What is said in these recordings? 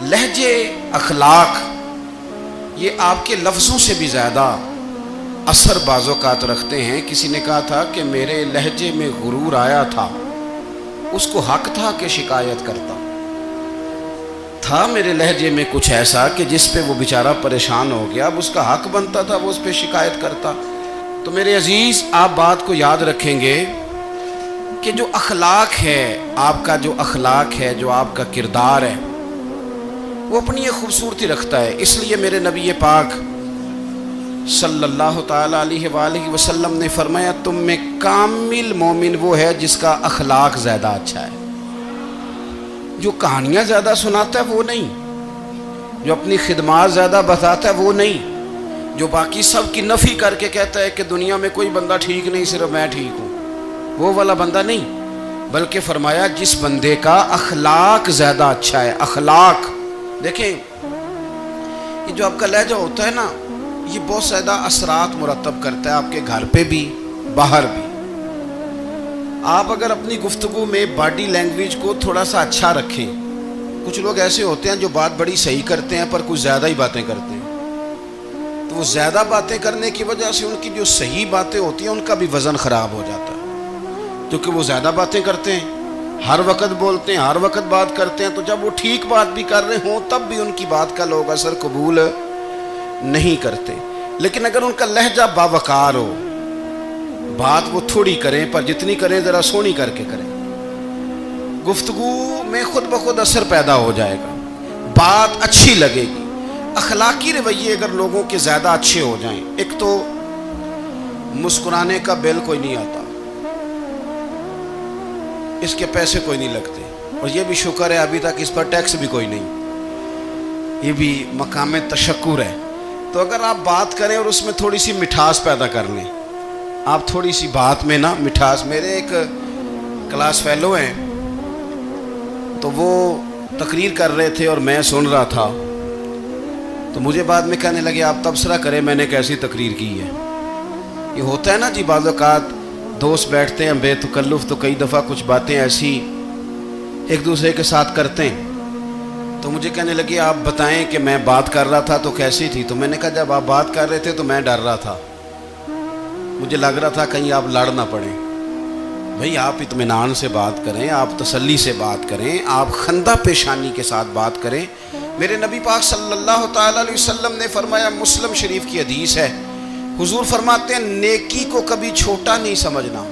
لہجے اخلاق یہ آپ کے لفظوں سے بھی زیادہ اثر بعض اوقات رکھتے ہیں۔ کسی نے کہا تھا کہ میرے لہجے میں غرور آیا تھا، اس کو حق تھا کہ شکایت کرتا تھا۔ میرے لہجے میں کچھ ایسا کہ جس پہ وہ بیچارہ پریشان ہو گیا، اب اس کا حق بنتا تھا وہ اس پہ شکایت کرتا۔ تو میرے عزیز، آپ بات کو یاد رکھیں گے کہ جو اخلاق ہے، آپ کا جو اخلاق ہے، جو آپ کا کردار ہے، وہ اپنی ایک خوبصورتی رکھتا ہے۔ اس لیے میرے نبی پاک صلی اللہ تعالیٰ علیہ وآلہ وسلم نے فرمایا تم میں کامل مومن وہ ہے جس کا اخلاق زیادہ اچھا ہے۔ جو کہانیاں زیادہ سناتا ہے وہ نہیں، جو اپنی خدمات زیادہ بتاتا ہے وہ نہیں، جو باقی سب کی نفی کر کے کہتا ہے کہ دنیا میں کوئی بندہ ٹھیک نہیں، صرف میں ٹھیک ہوں، وہ والا بندہ نہیں، بلکہ فرمایا جس بندے کا اخلاق زیادہ اچھا ہے۔ اخلاق دیکھیں، یہ جو آپ کا لہجہ ہوتا ہے نا، یہ بہت زیادہ اثرات مرتب کرتا ہے آپ کے گھر پہ بھی، باہر بھی۔ آپ اگر اپنی گفتگو میں باڈی لینگویج کو تھوڑا سا اچھا رکھیں، کچھ لوگ ایسے ہوتے ہیں جو بات بڑی صحیح کرتے ہیں پر کچھ زیادہ ہی باتیں کرتے ہیں، تو وہ زیادہ باتیں کرنے کی وجہ سے ان کی جو صحیح باتیں ہوتی ہیں ان کا بھی وزن خراب ہو جاتا ہے، کیونکہ وہ زیادہ باتیں کرتے ہیں، ہر وقت بولتے ہیں، ہر وقت بات کرتے ہیں، تو جب وہ ٹھیک بات بھی کر رہے ہوں تب بھی ان کی بات کا لوگ اثر قبول نہیں کرتے۔ لیکن اگر ان کا لہجہ باوقار ہو، بات وہ تھوڑی کریں پر جتنی کریں ذرا سونی کر کے کریں، گفتگو میں خود بخود اثر پیدا ہو جائے گا، بات اچھی لگے گی۔ اخلاقی رویے اگر لوگوں کے زیادہ اچھے ہو جائیں، ایک تو مسکرانے کا بل کوئی نہیں آتا، اس کے پیسے کوئی نہیں لگتے، اور یہ بھی شکر ہے ابھی تک اس پر ٹیکس بھی کوئی نہیں، یہ بھی مقام تشکر ہے۔ تو اگر آپ بات کریں اور اس میں تھوڑی سی مٹھاس پیدا کر لیں، آپ تھوڑی سی بات میں نا مٹھاس، میرے ایک کلاس فیلو ہیں تو وہ تقریر کر رہے تھے اور میں سن رہا تھا، تو مجھے بعد میں کہنے لگے آپ تبصرہ کریں میں نے کیسی تقریر کی ہے۔ یہ ہوتا ہے نا جی، بعض اوقات دوست بیٹھتے ہیں بے تکلف تو کئی دفعہ کچھ باتیں ایسی ایک دوسرے کے ساتھ کرتے ہیں، تو مجھے کہنے لگے آپ بتائیں کہ میں بات کر رہا تھا تو کیسی تھی؟ تو میں نے کہا جب آپ بات کر رہے تھے تو میں ڈر رہا تھا، مجھے لگ رہا تھا کہیں آپ لڑ نہ پڑیں۔ بھئی آپ اطمینان سے بات کریں، آپ تسلی سے بات کریں، آپ خندہ پیشانی کے ساتھ بات کریں۔ میرے نبی پاک صلی اللہ تعالیٰ علیہ وسلم نے فرمایا، مسلم شریف کی حدیث ہے، حضور فرماتے ہیں نیکی کو کبھی چھوٹا نہیں سمجھنا،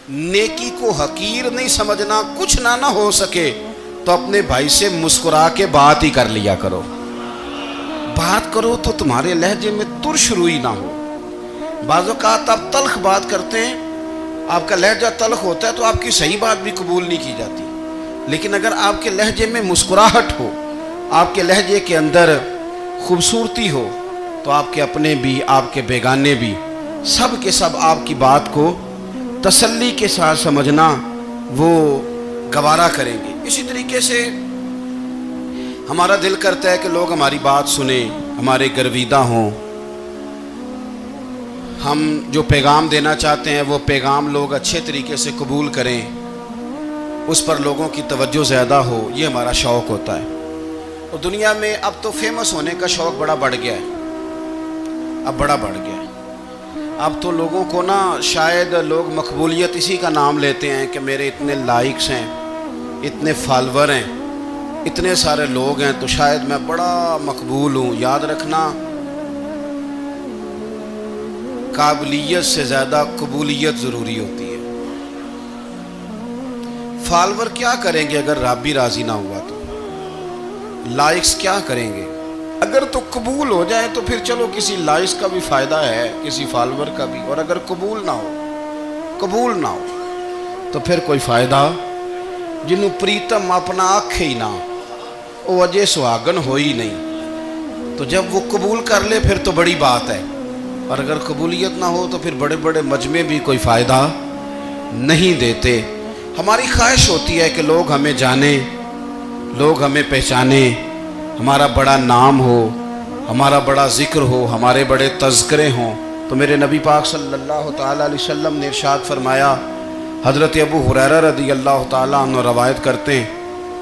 نیکی کو حقیر نہیں سمجھنا، کچھ نہ ہو سکے تو اپنے بھائی سے مسکرا کے بات ہی کر لیا کرو، بات کرو تو تمہارے لہجے میں ترش روئی نہ ہو۔ بعض اوقات آپ تلخ بات کرتے ہیں، آپ کا لہجہ تلخ ہوتا ہے تو آپ کی صحیح بات بھی قبول نہیں کی جاتی، لیکن اگر آپ کے لہجے میں مسکراہٹ ہو، آپ کے لہجے کے اندر خوبصورتی ہو، تو آپ کے اپنے بھی، آپ کے بیگانے بھی، سب کے سب آپ کی بات کو تسلی کے ساتھ سمجھنا وہ گوارا کریں گے۔ اسی طریقے سے ہمارا دل کرتا ہے کہ لوگ ہماری بات سنیں، ہمارے گرویدہ ہوں، ہم جو پیغام دینا چاہتے ہیں وہ پیغام لوگ اچھے طریقے سے قبول کریں، اس پر لوگوں کی توجہ زیادہ ہو، یہ ہمارا شوق ہوتا ہے۔ اور دنیا میں اب تو فیمس ہونے کا شوق بڑا بڑھ گیا ہے، اب بڑا بڑھ گیا ہے۔ اب تو لوگوں کو نا شاید لوگ مقبولیت اسی کا نام لیتے ہیں کہ میرے اتنے لائکس ہیں، اتنے فالور ہیں، اتنے سارے لوگ ہیں تو شاید میں بڑا مقبول ہوں۔ یاد رکھنا، قابلیت سے زیادہ قبولیت ضروری ہوتی ہے۔ فالور کیا کریں گے اگر رب بھی راضی نہ ہوا تو؟ لائکس کیا کریں گے؟ اگر تو قبول ہو جائے تو پھر چلو کسی لائکس کا بھی فائدہ ہے، کسی فالور کا بھی، اور اگر قبول نہ ہو تو پھر کوئی فائدہ جنوں پریتم اپنا آنکھ ہی نہ وہ اجے سہاگن ہو ہی نہیں، تو جب وہ قبول کر لے پھر تو بڑی بات ہے، اور اگر قبولیت نہ ہو تو پھر بڑے بڑے مجمع بھی کوئی فائدہ نہیں دیتے۔ ہماری خواہش ہوتی ہے کہ لوگ ہمیں جانیں، لوگ ہمیں پہچانیں، ہمارا بڑا نام ہو، ہمارا بڑا ذکر ہو، ہمارے بڑے تذکرے ہوں۔ تو میرے نبی پاک صلی اللہ تعالیٰ علیہ وسلم نے ارشاد فرمایا، حضرت ابو ہریرہ رضی اللہ تعالیٰ عنہ روایت کرتے ہیں،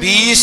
20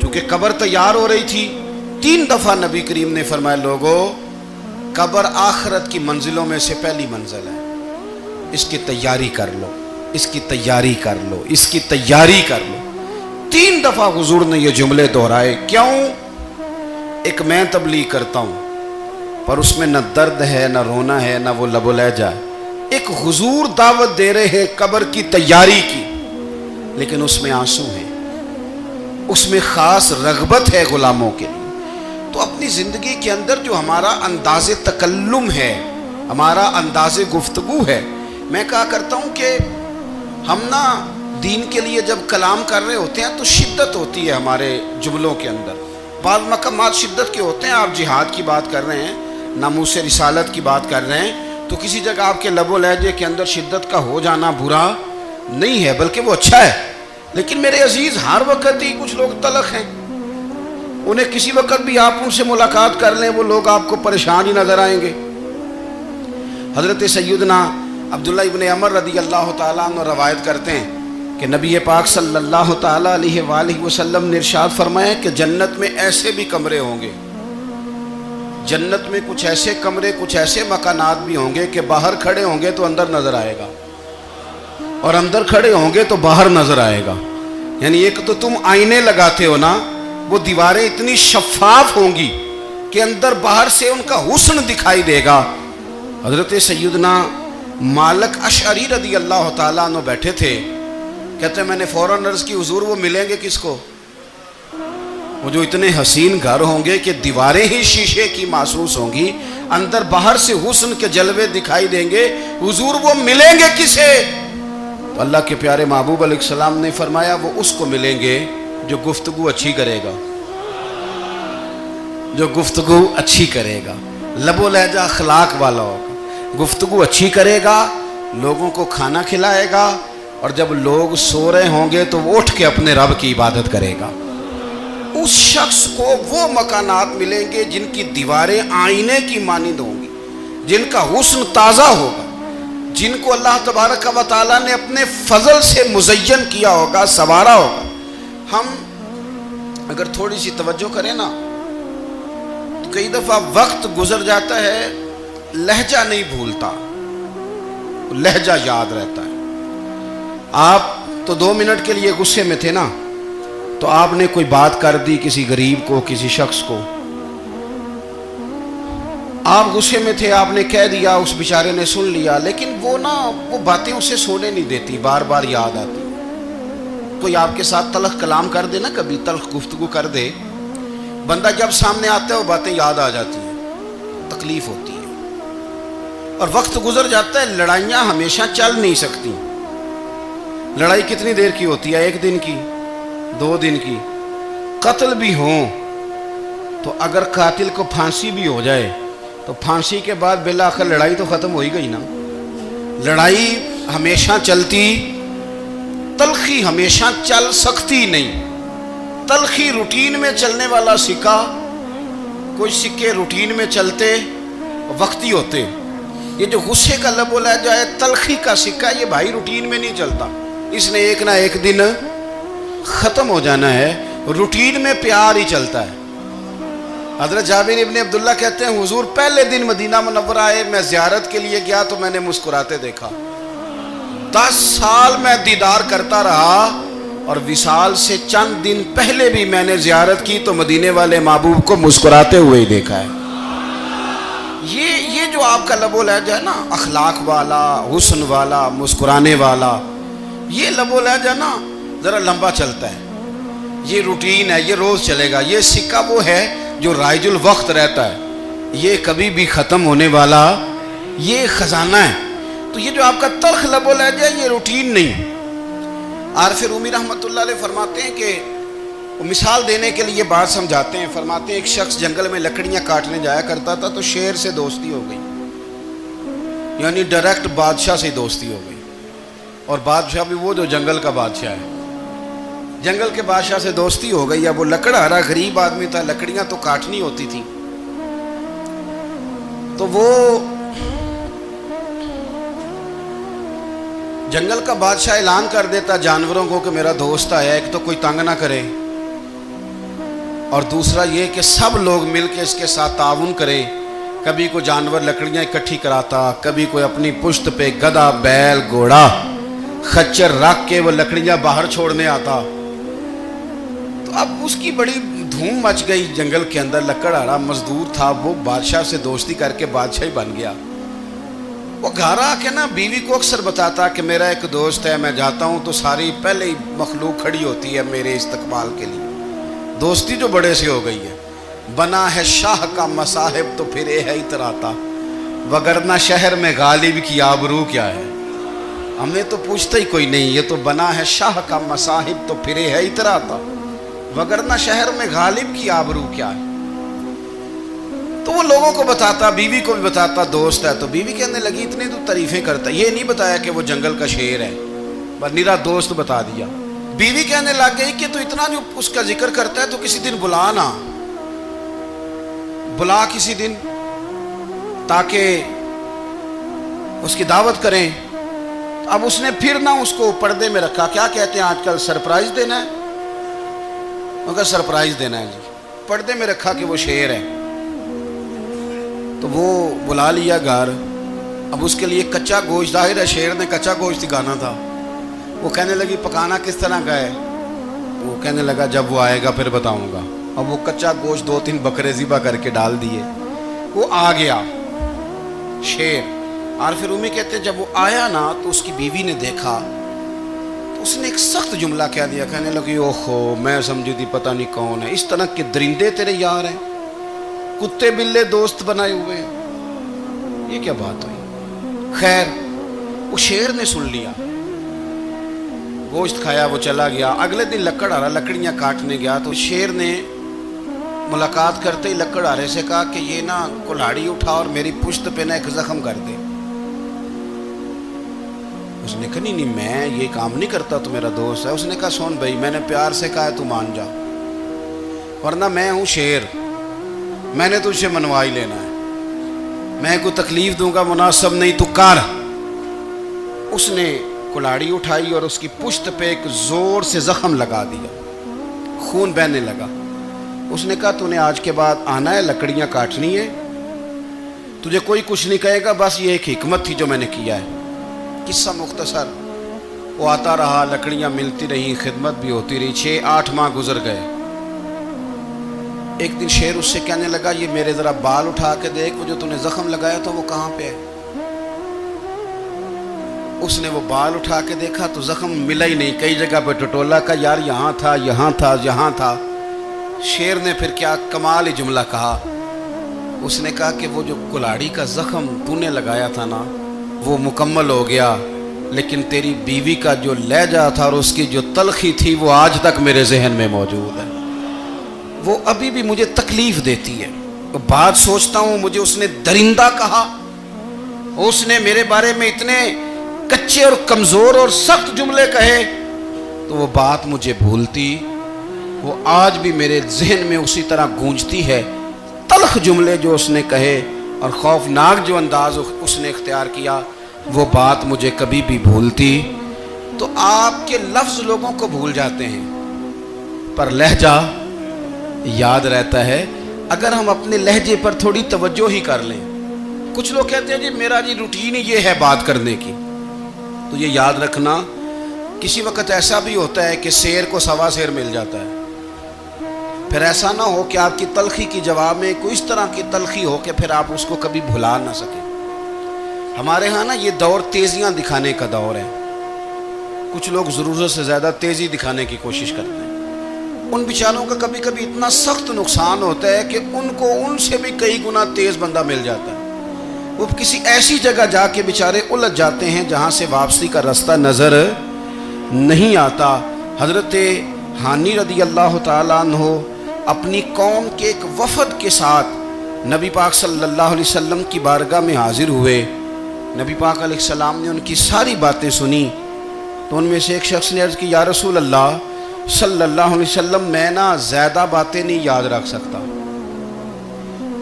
چونکہ قبر تیار ہو رہی تھی، 3 دفعہ نبی کریم نے فرمایا لوگو قبر آخرت کی منزلوں میں سے پہلی منزل ہے، اس کی تیاری کر لو، اس کی تیاری کر لو، اس کی تیاری کر لو۔ 3 دفعہ حضور نے یہ جملے دہرائے۔ کیوں؟ ایک میں تبلیغ کرتا ہوں پر اس میں نہ درد ہے، نہ رونا ہے، نہ وہ لب و لہجہ ہے۔ ایک حضور دعوت دے رہے ہیں قبر کی تیاری کی، لیکن اس میں آنسو ہیں، اس میں خاص رغبت ہے غلاموں کے لیے۔ تو اپنی زندگی کے اندر جو ہمارا انداز تکلم ہے، ہمارا انداز گفتگو ہے، میں کہا کرتا ہوں کہ ہم نا دین کے لیے جب کلام کر رہے ہوتے ہیں تو شدت ہوتی ہے ہمارے جملوں کے اندر، بعض مقامات شدت کے ہوتے ہیں۔ آپ جہاد کی بات کر رہے ہیں، ناموس رسالت کی بات کر رہے ہیں، تو کسی جگہ آپ کے لب و لہجے کے اندر شدت کا ہو جانا برا نہیں ہے، بلکہ وہ اچھا ہے۔ لیکن میرے عزیز ہر وقت ہی کچھ لوگ تلخ ہیں، انہیں کسی وقت بھی آپ ان سے ملاقات کر لیں وہ لوگ آپ کو پریشان ہی نظر آئیں گے۔ حضرت سیدنا عبداللہ ابن عمر رضی اللہ تعالیٰ عنہ روایت کرتے ہیں کہ نبی پاک صلی اللہ تعالیٰ علیہ وآلہ وسلم نے ارشاد فرمایا کہ جنت میں ایسے بھی کمرے ہوں گے، جنت میں کچھ ایسے کمرے، کچھ ایسے مکانات بھی ہوں گے کہ باہر کھڑے ہوں گے تو اندر نظر آئے گا، اور اندر کھڑے ہوں گے تو باہر نظر آئے گا۔ یعنی ایک تو تم آئینے لگاتے ہو نا، وہ دیواریں اتنی شفاف ہوں گی کہ اندر باہر سے ان کا حسن دکھائی دے گا۔ حضرت سیدنا مالک اشعری رضی اللہ تعالیٰ عنہ بیٹھے تھے، کہتے ہیں میں نے فوراً عرض کی حضور وہ ملیں گے کس کو؟ وہ جو اتنے حسین گھر ہوں گے کہ دیواریں ہی شیشے کی محسوس ہوں گی، اندر باہر سے حسن کے جلوے دکھائی دیں گے، حضور وہ ملیں گے کسے؟ تو اللہ کے پیارے محبوب علیہ السلام نے فرمایا وہ اس کو ملیں گے جو گفتگو اچھی کرے گا، جو گفتگو اچھی کرے گا، لب و لہجہ اخلاق والا ہوگا، گفتگو اچھی کرے گا، لوگوں کو کھانا کھلائے گا، اور جب لوگ سو رہے ہوں گے تو وہ اٹھ کے اپنے رب کی عبادت کرے گا۔ اس شخص کو وہ مکانات ملیں گے جن کی دیواریں آئینے کی مانند ہوں گی، جن کا حسن تازہ ہوگا، جن کو اللہ تبارک و تعالیٰ نے اپنے فضل سے مزین کیا ہوگا، سنوارا ہوگا۔ ہم اگر تھوڑی سی توجہ کریں نا تو کئی دفعہ وقت گزر جاتا ہے، لہجہ نہیں بھولتا، لہجہ یاد رہتا ہے۔ آپ تو 2 منٹ کے لیے غصے میں تھے نا، تو آپ نے کوئی بات کر دی کسی غریب کو، کسی شخص کو، آپ غصے میں تھے، آپ نے کہہ دیا، اس بیچارے نے سن لیا، لیکن وہ باتیں اسے سونے نہیں دیتی، بار بار یاد آتی۔ کوئی آپ کے ساتھ تلخ کلام کر دے نا، کبھی تلخ گفتگو کر دے، بندہ جب سامنے آتا ہے وہ باتیں یاد آ جاتی ہیں، تکلیف ہوتی ہے، اور وقت گزر جاتا ہے۔ لڑائیاں ہمیشہ چل نہیں سکتی، لڑائی کتنی دیر کی ہوتی ہے؟ 1 دن کی، 2 دن کی۔ قتل بھی ہوں تو اگر قاتل کو پھانسی بھی ہو جائے تو پھانسی کے بعد بالآخر لڑائی تو ختم ہو ہی گئی نا۔ لڑائی ہمیشہ چلتی، تلخی ہمیشہ چل سکتی نہیں۔ تلخی روٹین میں چلنے والا سکہ، کوئی سکے روٹین میں چلتے وقتی ہوتے، یہ جو غصے کا لب و لہجہ ہے، تلخی کا سکہ، یہ بھائی روٹین میں نہیں چلتا، اس نے ایک نہ ایک دن ختم ہو جانا ہے، روٹین میں پیار ہی چلتا ہے۔ حضرت جابر ابن عبداللہ کہتے ہیں حضور پہلے دن مدینہ منورہ آئے، میں زیارت کے لیے گیا تو میں نے مسکراتے دیکھا، 10 سال میں دیدار کرتا رہا، اور وصال سے چند دن پہلے بھی میں نے زیارت کی تو مدینے والے محبوب کو مسکراتے ہوئے ہی دیکھا ہے۔ یہ جو آپ کا لب و لہجہ ہے نا، اخلاق والا، حسن والا، مسکرانے والا، یہ لب و لہجہ نا ذرا لمبا چلتا ہے، یہ روٹین ہے، یہ روز چلے گا۔ یہ سکہ وہ ہے جو رائج الوقت رہتا ہے، یہ کبھی بھی ختم ہونے والا یہ خزانہ ہے۔ تو یہ جو آپ کا تلخ لب و لہجہ ہے، یہ روٹین نہیں۔ عارف رومی رحمۃ اللہ علیہ فرماتے ہیں کہ وہ مثال دینے کے لیے بات سمجھاتے ہیں، فرماتے ہیں ایک شخص جنگل میں لکڑیاں کاٹنے جایا کرتا تھا تو شیر سے دوستی ہو گئی، یعنی ڈائریکٹ بادشاہ سے دوستی ہو گئی، اور بادشاہ بھی وہ جو جنگل کا بادشاہ ہے، جنگل کے بادشاہ سے دوستی ہو گئی۔ اب وہ لکڑہارا غریب آدمی تھا، لکڑیاں تو کاٹنی ہوتی تھی، تو وہ جنگل کا بادشاہ اعلان کر دیتا جانوروں کو کہ میرا دوست آیا، ایک تو کوئی تنگ نہ کرے، اور دوسرا یہ کہ سب لوگ مل کے اس کے ساتھ تعاون کریں. کبھی کوئی جانور لکڑیاں اکٹھی کراتا, کبھی کوئی اپنی پشت پہ گدھا, بیل, گھوڑا, خچر رکھ کے وہ لکڑیاں باہر چھوڑنے آتا. تو اب اس کی بڑی دھوم مچ گئی جنگل کے اندر. لکڑہارا مزدور تھا, وہ بادشاہ سے دوستی کر کے بادشاہ ہی بن گیا. وہ گھر آ کے نا بیوی کو اکثر بتاتا کہ میرا ایک دوست ہے, میں جاتا ہوں تو ساری پہلے ہی مخلوق کھڑی ہوتی ہے میرے استقبال کے لیے. دوستی جو بڑے سے ہو گئی ہے. بنا ہے شاہ کا مصاحب تو پھر یہ ہے اتراتا, وگرنہ شہر میں غالب کی آبرو کیا ہے. ہمیں تو پوچھتا ہی کوئی نہیں, یہ تو بنا ہے شاہ کا مصاحب تو پھر یہ ہے اتراتا, وگرنہ شہر میں غالب کی آبرو کیا ہے. تو وہ لوگوں کو بتاتا, بیوی کو بھی بتاتا, دوست ہے. تو بیوی کہنے لگی اتنی تو تعریفیں کرتا, یہ نہیں بتایا کہ وہ جنگل کا شیر ہے, بس نیرا دوست بتا دیا. بیوی کہنے لگ گئی کہ تو اتنا جو اس کا ذکر کرتا ہے تو کسی دن بلا نا, بلا کسی دن تاکہ اس کی دعوت کریں. اب اس نے پھر نہ اس کو پردے میں رکھا. کیا کہتے ہیں آج کل, سرپرائز دینا ہے. مگر سرپرائز دینا ہے جی, پردے میں رکھا کہ وہ شیر ہے. تو وہ بلا لیا گھر. اب اس کے لیے کچا گوشت, ظاہر ہے شیر نے کچا گوشت گانا تھا. وہ کہنے لگی پکانا کس طرح کا ہے. وہ کہنے لگا جب وہ آئے گا پھر بتاؤں گا. اب وہ کچا گوشت 2-3 بکرے ذبح کر کے ڈال دیے. وہ آ گیا شیر. اور پھر امی کہتے جب وہ آیا نا تو اس کی بیوی نے دیکھا تو اس نے ایک سخت جملہ کہہ دیا. کہنے لگی اوہو, میں سمجھی تھی پتہ نہیں کون ہے. اس طرح کے درندے تیرے یار ہیں, کتے بلے دوست بنائے ہوئے ہیں, یہ کیا بات ہوئی. خیر وہ شیر نے سن لیا, گوشت کھایا, وہ چلا گیا. اگلے دن لکڑہارا لکڑیاں کاٹنے گیا تو شیر نے ملاقات کرتے ہی لکڑہارے سے کہا کہ یہ نا کلاڑی اٹھا اور میری پشت پہ نا ایک زخم کر دے. اس نے کہا نہیں میں یہ کام نہیں کرتا, تو میرا دوست ہے. اس نے کہا سن بھائی, میں نے پیار سے کہا ہے تو مان جا, ورنہ میں ہوں شیر, میں نے تجھ سے منوا ہی لینا ہے. میں کوئی تکلیف دوں گا مناسب نہیں, تو کر. اس نے کلاڑی اٹھائی اور اس کی پشت پہ ایک زور سے زخم لگا دیا, خون بہنے لگا. اس نے کہا تو نے آج کے بعد آنا ہے, لکڑیاں کاٹنی ہے, تجھے کوئی کچھ نہیں کہے گا, بس یہ ایک حکمت تھی جو میں نے کیا ہے. قصہ مختصر. وہ آتا رہا, لکڑیاں ملتی رہیں, خدمت بھی ہوتی رہی. 6-8 ماہ گزر گئے. ایک دن شیر اس سے کہنے لگا یہ میرے ذرا بال اٹھا کے دیکھ, وہ جو تو نے زخم لگایا تھا وہ کہاں پہ ہے. اس نے وہ بال اٹھا کے دیکھا تو زخم ملا ہی نہیں, کئی جگہ پہ ٹٹولا کا یار یہاں تھا یہاں تھا یہاں تھا. شیر نے پھر کیا کمال ہی جملہ کہا. اس نے کہا کہ وہ جو کلاڑی کا زخم تو نے لگایا تھا نا وہ مکمل ہو گیا, لیکن تیری بیوی کا جو لہجہ تھا اور اس کی جو تلخی تھی وہ آج تک میرے ذہن میں موجود ہے. وہ ابھی بھی مجھے تکلیف دیتی ہے. بات سوچتا ہوں مجھے اس نے درندہ کہا, اس نے میرے بارے میں اتنے کچے اور کمزور اور سخت جملے کہے, تو وہ بات مجھے بھولتی, وہ آج بھی میرے ذہن میں اسی طرح گونجتی ہے. تلخ جملے جو اس نے کہے اور خوفناک جو انداز اس نے اختیار کیا, وہ بات مجھے کبھی بھی بھولتی. تو آپ کے لفظ لوگوں کو بھول جاتے ہیں پر لہجہ یاد رہتا ہے اگر ہم اپنے لہجے پر تھوڑی توجہ ہی کر لیں. کچھ لوگ کہتے ہیں جی میرا جی روٹین ہی یہ ہے بات کرنے کی. تو یہ یاد رکھنا کسی وقت ایسا بھی ہوتا ہے کہ شیر کو سوا شیر مل جاتا ہے. پھر ایسا نہ ہو کہ آپ کی تلخی کی جواب میں کوئی اس طرح کی تلخی ہو کہ پھر آپ اس کو کبھی بھلا نہ سکیں. ہمارے ہاں نا یہ دور تیزیاں دکھانے کا دور ہے. کچھ لوگ ضرورت سے زیادہ تیزی دکھانے کی کوشش کرتے ہیں. ان بیچاروں کا کبھی کبھی اتنا سخت نقصان ہوتا ہے کہ ان کو ان سے بھی کئی گنا تیز بندہ مل جاتا ہے. وہ کسی ایسی جگہ جا کے بیچارے الجھ جاتے ہیں جہاں سے واپسی کا راستہ نظر نہیں آتا. حضرت حانی رضی اللہ تعالیٰ عنہ اپنی قوم کے ایک وفد کے ساتھ نبی پاک صلی اللہ علیہ وسلم کی بارگاہ میں حاضر ہوئے. نبی پاک علیہ السلام نے ان کی ساری باتیں سنی. تو ان میں سے ایک شخص نے عرض کی یا رسول اللہ صلی اللہ علیہ وسلم, میں نا زیادہ باتیں نہیں یاد رکھ سکتا.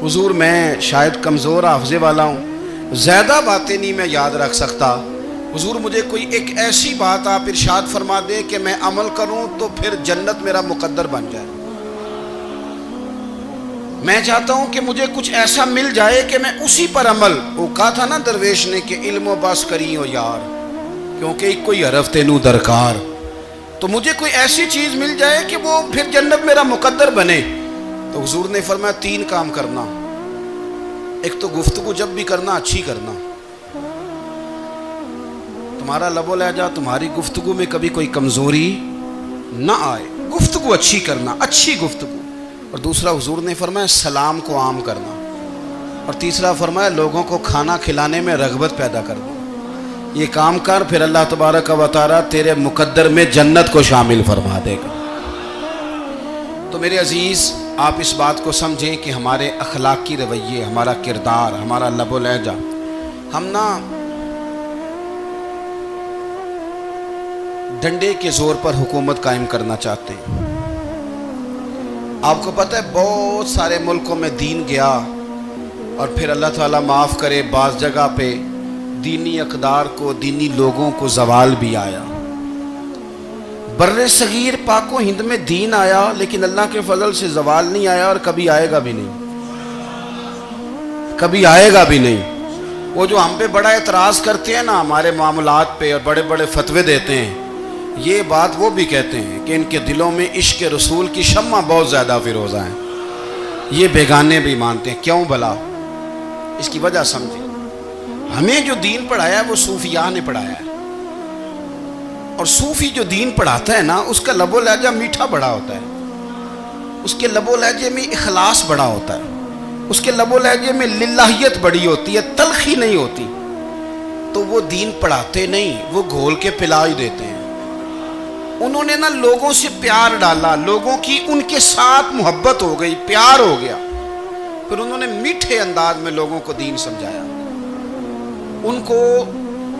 حضور میں شاید کمزور حافظے والا ہوں, زیادہ باتیں نہیں میں یاد رکھ سکتا. حضور مجھے کوئی ایک ایسی بات آپ ارشاد فرما دیں کہ میں عمل کروں تو پھر جنت میرا مقدر بن جائے. میں چاہتا ہوں کہ مجھے کچھ ایسا مل جائے کہ میں اسی پر عمل، وہ کہا تھا نا درویش نے کہ علم و بس کری ہو یار، کیونکہ ایک کوئی حرف تینوں درکار، تو مجھے کوئی ایسی چیز مل جائے کہ وہ پھر جنت میرا مقدر بنے۔ تو حضور نے فرمایا 3 کام کرنا، ایک تو گفتگو جب بھی کرنا اچھی کرنا، تمہارا لب و لہجہ، تمہاری گفتگو میں کبھی کوئی کمزوری نہ آئے، گفتگو اچھی کرنا، اچھی گفتگو۔ اور دوسرا حضور نے فرمایا سلام کو عام کرنا، اور تیسرا فرمایا لوگوں کو کھانا کھلانے میں رغبت پیدا کرنا۔ یہ کام کر، پھر اللہ تبارک و تعالیٰ تیرے مقدر میں جنت کو شامل فرما دے گا۔ تو میرے عزیز، آپ اس بات کو سمجھیں کہ ہمارے اخلاقی رویے، ہمارا کردار، ہمارا لب و لہجہ، ہم نا ڈنڈے کے زور پر حکومت قائم کرنا چاہتے ہیں۔ آپ کو پتہ ہے بہت سارے ملکوں میں دین گیا، اور پھر اللہ تعالیٰ معاف کرے بعض جگہ پہ دینی اقدار کو، دینی لوگوں کو زوال بھی آیا۔ بر صغیر پاک و ہند میں دین آیا، لیکن اللہ کے فضل سے زوال نہیں آیا، اور کبھی آئے گا بھی نہیں، کبھی آئے گا بھی نہیں۔ وہ جو ہم پہ بڑا اعتراض کرتے ہیں نا ہمارے معاملات پہ، اور بڑے بڑے فتوے دیتے ہیں، یہ بات وہ بھی کہتے ہیں کہ ان کے دلوں میں عشق رسول کی شمع بہت زیادہ فیروزہ ہیں، یہ بیگانے بھی مانتے ہیں۔ کیوں بھلا؟ اس کی وجہ سمجھیں، ہمیں جو دین پڑھایا ہے وہ صوفیاء نے پڑھایا ہے، اور صوفی جو دین پڑھاتا ہے نا اس کا لب و لہجہ میٹھا بڑا ہوتا ہے، اس کے لب و لہجے میں اخلاص بڑا ہوتا ہے، اس کے لب و لہجے میں للہیت بڑی ہوتی ہے، تلخی نہیں ہوتی۔ تو وہ دین پڑھاتے نہیں، وہ گھول کے پلا ہی دیتے ہیں۔ انہوں نے نا لوگوں سے پیار ڈالا، لوگوں کی ان کے ساتھ محبت ہو گئی، پیار ہو گیا، پھر انہوں نے میٹھے انداز میں لوگوں کو دین سمجھایا، ان کو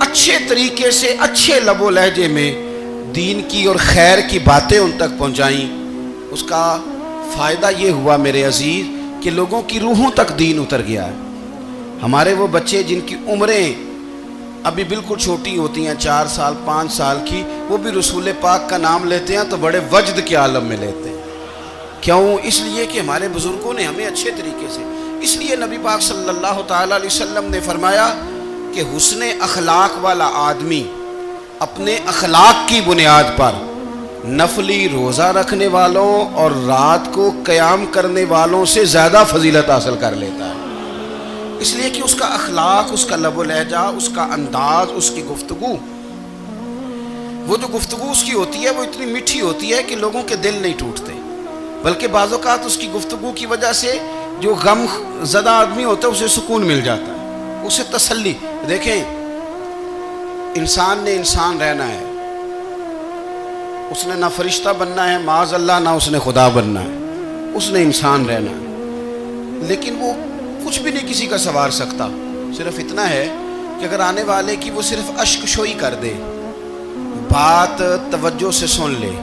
اچھے طریقے سے، اچھے لب و لہجے میں دین کی اور خیر کی باتیں ان تک پہنچائیں۔ اس کا فائدہ یہ ہوا میرے عزیز کہ لوگوں کی روحوں تک دین اتر گیا ہے۔ ہمارے وہ بچے جن کی عمریں ابھی بالکل چھوٹی ہوتی ہیں، 4 سال 5 سال کی، وہ بھی رسول پاک کا نام لیتے ہیں تو بڑے وجد کے عالم میں لیتے ہیں۔ کیوں؟ اس لیے کہ ہمارے بزرگوں نے ہمیں اچھے طریقے سے، اس لیے نبی پاک صلی اللہ تعالیٰ علیہ وسلم نے فرمایا کہ حسن اخلاق والا آدمی اپنے اخلاق کی بنیاد پر نفلی روزہ رکھنے والوں اور رات کو قیام کرنے والوں سے زیادہ فضیلت حاصل کر لیتا ہے، اس لیے کہ اس کا اخلاق، اس کا لب و لہجہ، اس کا انداز، اس کی گفتگو، وہ جو گفتگو اس کی ہوتی ہے وہ اتنی میٹھی ہوتی ہے کہ لوگوں کے دل نہیں ٹوٹتے، بلکہ بعض اوقات اس کی گفتگو کی وجہ سے جو غم زدہ آدمی ہوتا ہے اسے سکون مل جاتا ہے، اسے تسلی۔ دیکھیں، انسان نے انسان رہنا ہے، اس نے نہ فرشتہ بننا ہے معاذ اللہ، نہ اس نے خدا بننا ہے، اس نے انسان رہنا ہے، لیکن وہ کچھ بھی نہیں کسی کا سنوار سکتا، صرف اتنا ہے کہ اگر آنے والے کی وہ صرف اشک شوئی کر دے، بات توجہ سے سن لے،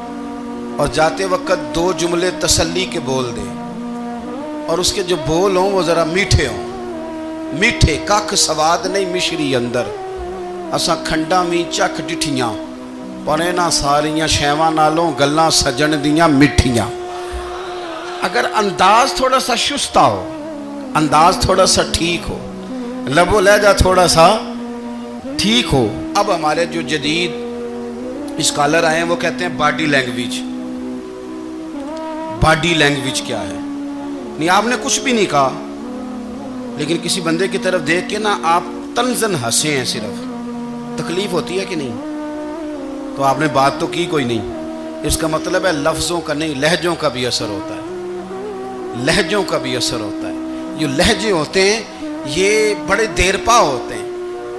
اور جاتے وقت 2 جملے تسلی کے بول دے، اور اس کے جو بول ہوں وہ ذرا میٹھے ہوں، میٹھے ککھ سواد نہیں مشری اندر، اساں کھنڈا می چکھ ڈٹھیاں پر انہاں ساریاں شیواں نالوں گلاں سجن دیاں مٹھیاں۔ اگر انداز تھوڑا سا شستہ ہو، انداز تھوڑا سا ٹھیک ہو، لب و لہجہ تھوڑا سا ٹھیک ہو۔ اب ہمارے جو جدید اسکالر آئے ہیں وہ کہتے ہیں باڈی لینگویج۔ باڈی لینگویج کیا ہے؟ نہیں، آپ نے کچھ بھی نہیں کہا، لیکن کسی بندے کی طرف دیکھ کے نا آپ تنزن ہنسے ہیں، صرف تکلیف ہوتی ہے کہ نہیں؟ تو آپ نے بات تو کی کوئی نہیں، اس کا مطلب ہے لفظوں کا نہیں، لہجوں کا بھی اثر ہوتا ہے، لہجوں کا بھی اثر ہوتا ہے۔ جو لہجے ہوتے ہیں یہ بڑے دیر پا ہوتے ہیں،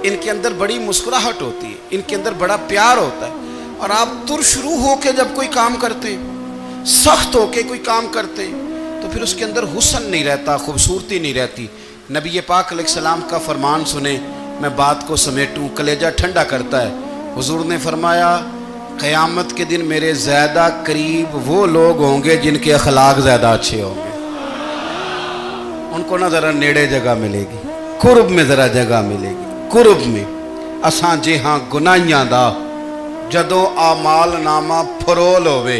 ان کے اندر بڑی مسکراہٹ ہوتی ہے، ان کے اندر بڑا پیار ہوتا ہے، اور آپ ترشروح ہو کے جب کوئی کام کرتے ہیں، سخت ہو کے کوئی کام کرتے ہیں، تو پھر اس کے اندر حسن نہیں رہتا، خوبصورتی نہیں رہتی۔ نبی پاک علیہ السلام کا فرمان سنیں، میں بات کو سمیٹوں، کلیجہ ٹھنڈا کرتا ہے۔ حضور نے فرمایا قیامت کے دن میرے زیادہ قریب وہ لوگ ہوں گے جن کے اخلاق زیادہ اچھے ہوں گے، ان کو نہ ذرا نیڑے جگہ ملے گی، قرب میں ذرا جگہ ملے گی، قرب میں۔ اساں جے ہاں گناہیاں دا جدوں اعمال نامہ پھرول ہوئے،